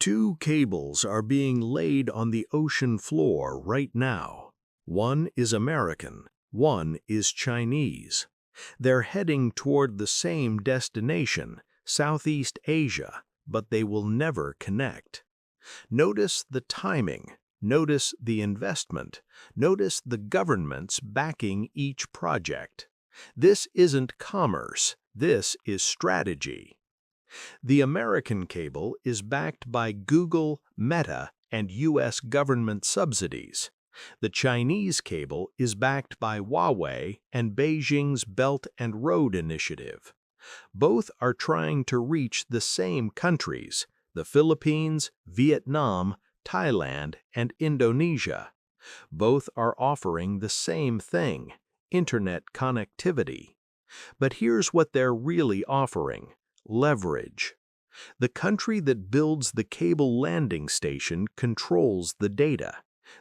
Two cables are being laid on the ocean floor right now. One is American, one is Chinese. They're heading toward the same destination, Southeast Asia, but they will never connect. Notice the timing, notice the investment, notice the governments backing each project. This isn't commerce, this is strategy. The American cable is backed by Google, Meta, and U.S. government subsidies. The Chinese cable is backed by Huawei and Beijing's Belt and Road Initiative. Both are trying to reach the same countries, the Philippines, Vietnam, Thailand, and Indonesia. Both are offering the same thing, internet connectivity. But here's what they're really offering: leverage. The country that builds the cable landing station controls the data.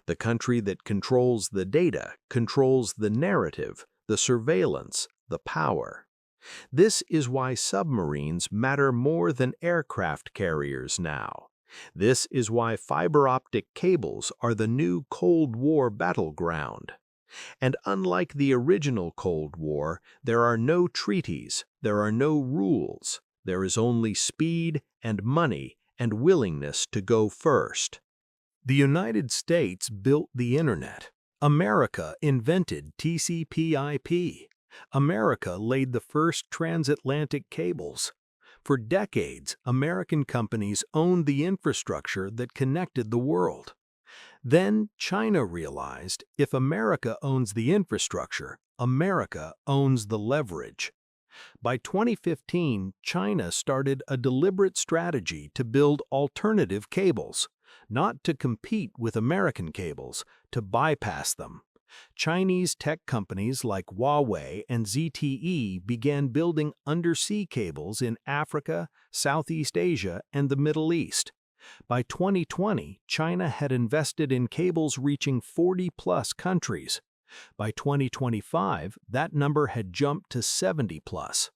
The country that controls the data controls the narrative, the surveillance, the power. This is why submarines matter more than aircraft carriers now. This is why fiber-optic cables are the new Cold War battleground. And unlike the original Cold War, there are no treaties, there are no rules. There is only speed and money and willingness to go first. The United States built the Internet. America invented TCP/IP. America laid the first transatlantic cables. For decades, American companies owned the infrastructure that connected the world. Then China realized if America owns the infrastructure, America owns the leverage. By 2015, China started a deliberate strategy to build alternative cables, not to compete with American cables, to bypass them. Chinese tech companies like Huawei and ZTE began building undersea cables in Africa, Southeast Asia, and the Middle East. By 2020, China had invested in cables reaching 40-plus countries. By 2025, that number had jumped to 70-plus.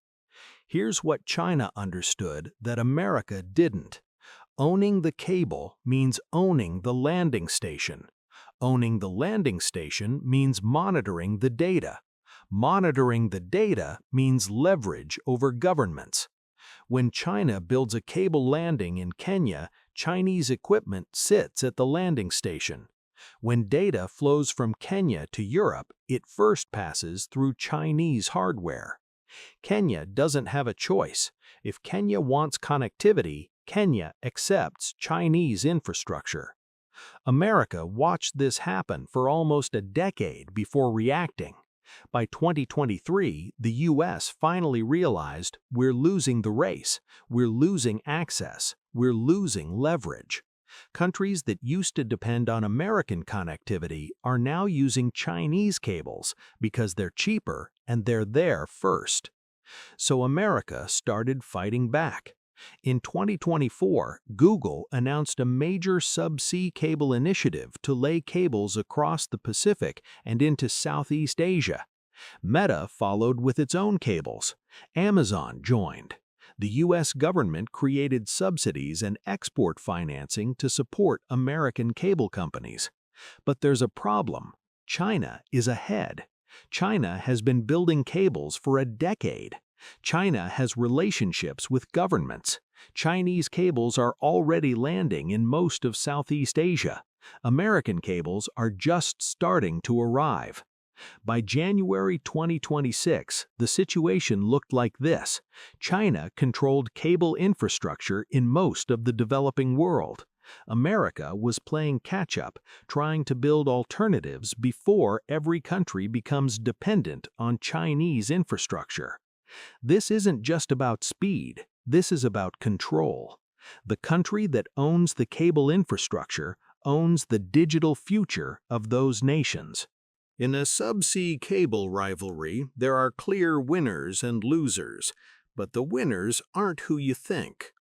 Here's what China understood that America didn't. Owning the cable means owning the landing station. Owning the landing station means monitoring the data. Monitoring the data means leverage over governments. When China builds a cable landing in Kenya, Chinese equipment sits at the landing station. When data flows from Kenya to Europe, it first passes through Chinese hardware. Kenya doesn't have a choice. If Kenya wants connectivity, Kenya accepts Chinese infrastructure. America watched this happen for almost a decade before reacting. By 2023, the U.S. finally realized we're losing the race, we're losing access, we're losing leverage. Countries that used to depend on American connectivity are now using Chinese cables because they're cheaper and they're there first. So America started fighting back. In 2024, Google announced a major subsea cable initiative to lay cables across the Pacific and into Southeast Asia. Meta followed with its own cables. Amazon joined. The U.S. government created subsidies and export financing to support American cable companies. But there's a problem. China is ahead. China has been building cables for a decade. China has relationships with governments. Chinese cables are already landing in most of Southeast Asia. American cables are just starting to arrive. By January 2026, the situation looked like this. China controlled cable infrastructure in most of the developing world. America was playing catch-up, trying to build alternatives before every country becomes dependent on Chinese infrastructure. This isn't just about speed, this is about control. The country that owns the cable infrastructure owns the digital future of those nations. In a subsea cable rivalry, there are clear winners and losers, but the winners aren't who you think.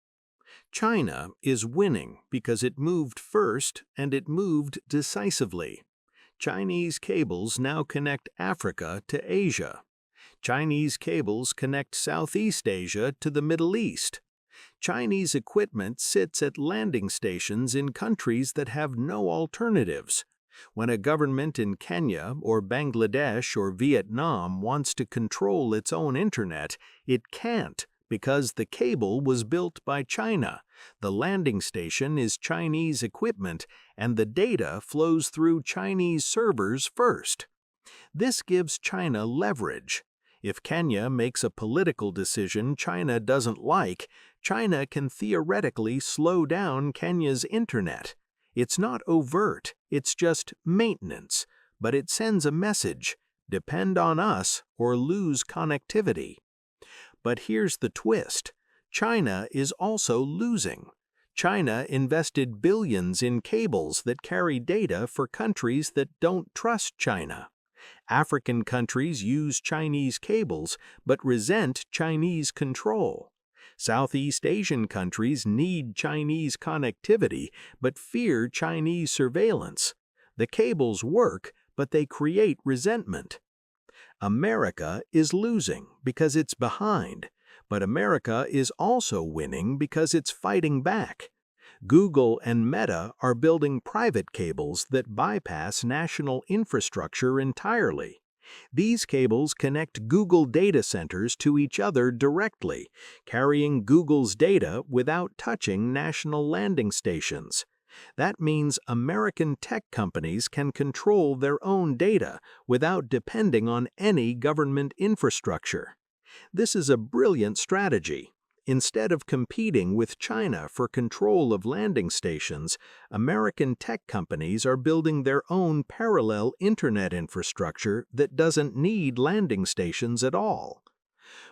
China is winning because it moved first and it moved decisively. Chinese cables now connect Africa to Asia. Chinese cables connect Southeast Asia to the Middle East. Chinese equipment sits at landing stations in countries that have no alternatives. When a government in Kenya or Bangladesh or Vietnam wants to control its own internet, it can't because the cable was built by China. The landing station is Chinese equipment, and the data flows through Chinese servers first. This gives China leverage. If Kenya makes a political decision China doesn't like, China can theoretically slow down Kenya's internet. It's not overt, it's just maintenance, but it sends a message: depend on us or lose connectivity. But here's the twist: China is also losing. China invested billions in cables that carry data for countries that don't trust China. African countries use Chinese cables but resent Chinese control. Southeast Asian countries need Chinese connectivity but fear Chinese surveillance. The cables work, but they create resentment. America is losing because it's behind, but America is also winning because it's fighting back. Google and Meta are building private cables that bypass national infrastructure entirely. These cables connect Google data centers to each other directly, carrying Google's data without touching national landing stations. That means American tech companies can control their own data without depending on any government infrastructure. This is a brilliant strategy. Instead of competing with China for control of landing stations, American tech companies are building their own parallel internet infrastructure that doesn't need landing stations at all.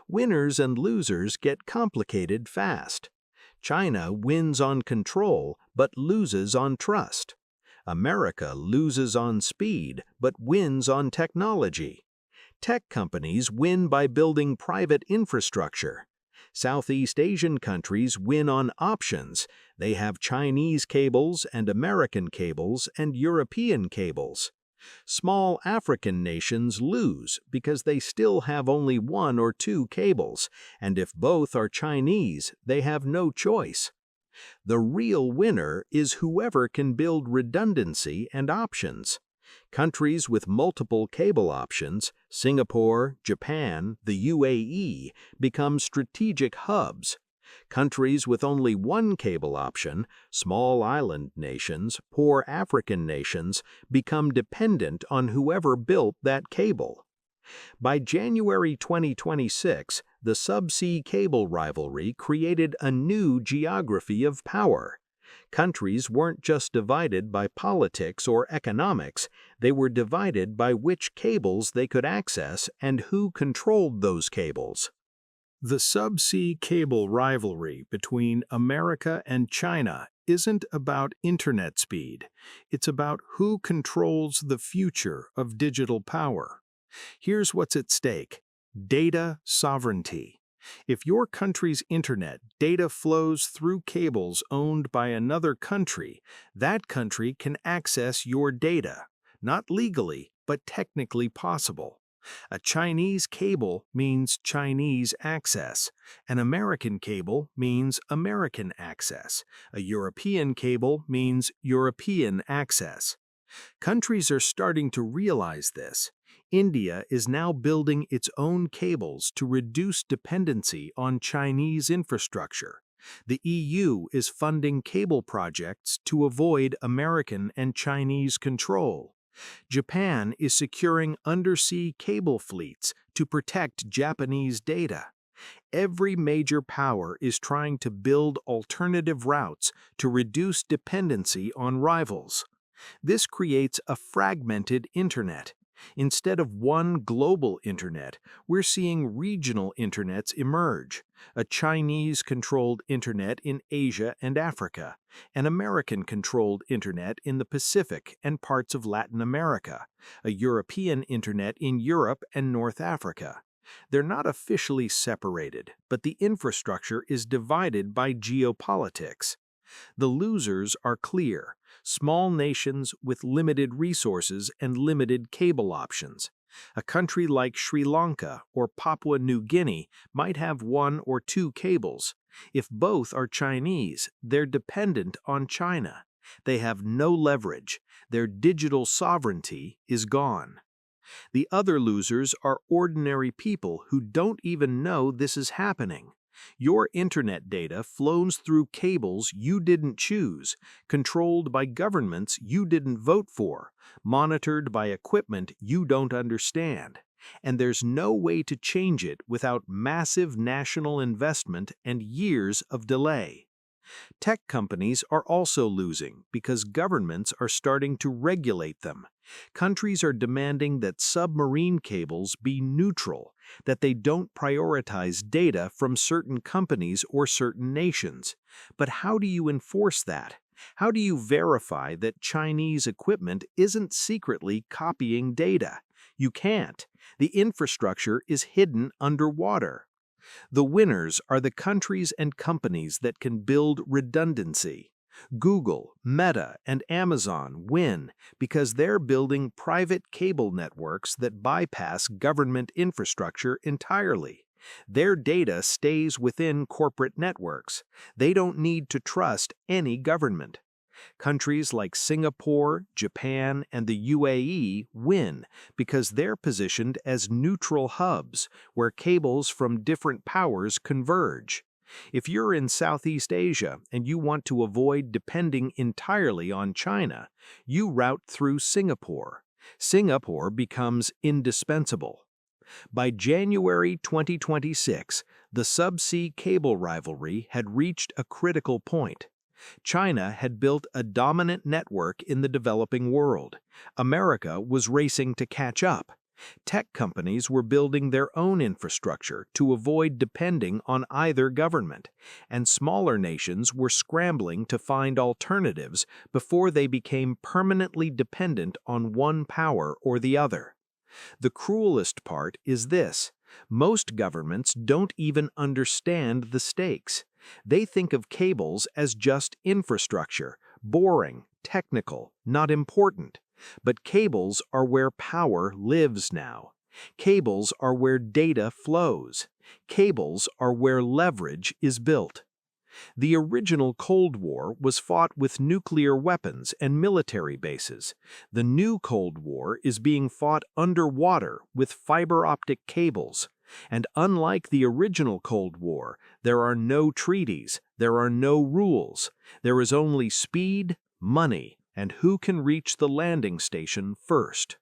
Winners and losers get complicated fast. China wins on control but loses on trust. America loses on speed but wins on technology. Tech companies win by building private infrastructure. Southeast Asian countries win on options. They have Chinese cables and American cables and European cables. Small African nations lose because they still have only one or two cables, and if both are Chinese, they have no choice. The real winner is whoever can build redundancy and options. Countries with multiple cable options, Singapore, Japan, the UAE, become strategic hubs. Countries with only one cable option, small island nations, poor African nations, become dependent on whoever built that cable. By January 2026, the Subsea cable rivalry created a new geography of power. Countries weren't just divided by politics or economics, they were divided by which cables they could access and who controlled those cables. The subsea cable rivalry between America and China isn't about internet speed. It's about who controls the future of digital power. Here's what's at stake: data sovereignty. If your country's internet data flows through cables owned by another country, that country can access your data. Not legally, but technically possible. A Chinese cable means Chinese access. An American cable means American access. A European cable means European access. Countries are starting to realize this. India is now building its own cables to reduce dependency on Chinese infrastructure. The EU is funding cable projects to avoid American and Chinese control. Japan is securing undersea cable fleets to protect Japanese data. Every major power is trying to build alternative routes to reduce dependency on rivals. This creates a fragmented internet. Instead of one global internet, we're seeing regional internets emerge: a Chinese-controlled internet in Asia and Africa, an American-controlled internet in the Pacific and parts of Latin America, a European internet in Europe and North Africa. They're not officially separated, but the infrastructure is divided by geopolitics. The losers are clear: small nations with limited resources and limited cable options. A country like Sri Lanka or Papua New Guinea might have one or two cables. If both are Chinese, they're dependent on China. They have no leverage. Their digital sovereignty is gone. The other losers are ordinary people who don't even know this is happening. Your internet data flows through cables you didn't choose, controlled by governments you didn't vote for, monitored by equipment you don't understand. And there's no way to change it without massive national investment and years of delay. Tech companies are also losing because governments are starting to regulate them. Countries are demanding that submarine cables be neutral, that they don't prioritize data from certain companies or certain nations. But how do you enforce that? How do you verify that Chinese equipment isn't secretly copying data? You can't. The infrastructure is hidden underwater. The winners are the countries and companies that can build redundancy. Google, Meta, and Amazon win because they're building private cable networks that bypass government infrastructure entirely. Their data stays within corporate networks. They don't need to trust any government. Countries like Singapore, Japan, and the UAE win because they're positioned as neutral hubs where cables from different powers converge. If you're in Southeast Asia and you want to avoid depending entirely on China, you route through Singapore. Singapore becomes indispensable. By January 2026, the subsea cable rivalry had reached a critical point. China had built a dominant network in the developing world. America was racing to catch up. Tech companies were building their own infrastructure to avoid depending on either government, and smaller nations were scrambling to find alternatives before they became permanently dependent on one power or the other. The cruelest part is this: most governments don't even understand the stakes. They think of cables as just infrastructure, boring, technical, not important. But cables are where power lives now. Cables are where data flows. Cables are where leverage is built. The original Cold War was fought with nuclear weapons and military bases. The new Cold War is being fought underwater with fiber-optic cables. And unlike the original Cold War, there are no treaties, there are no rules. There is only speed, money, and who can reach the landing station first.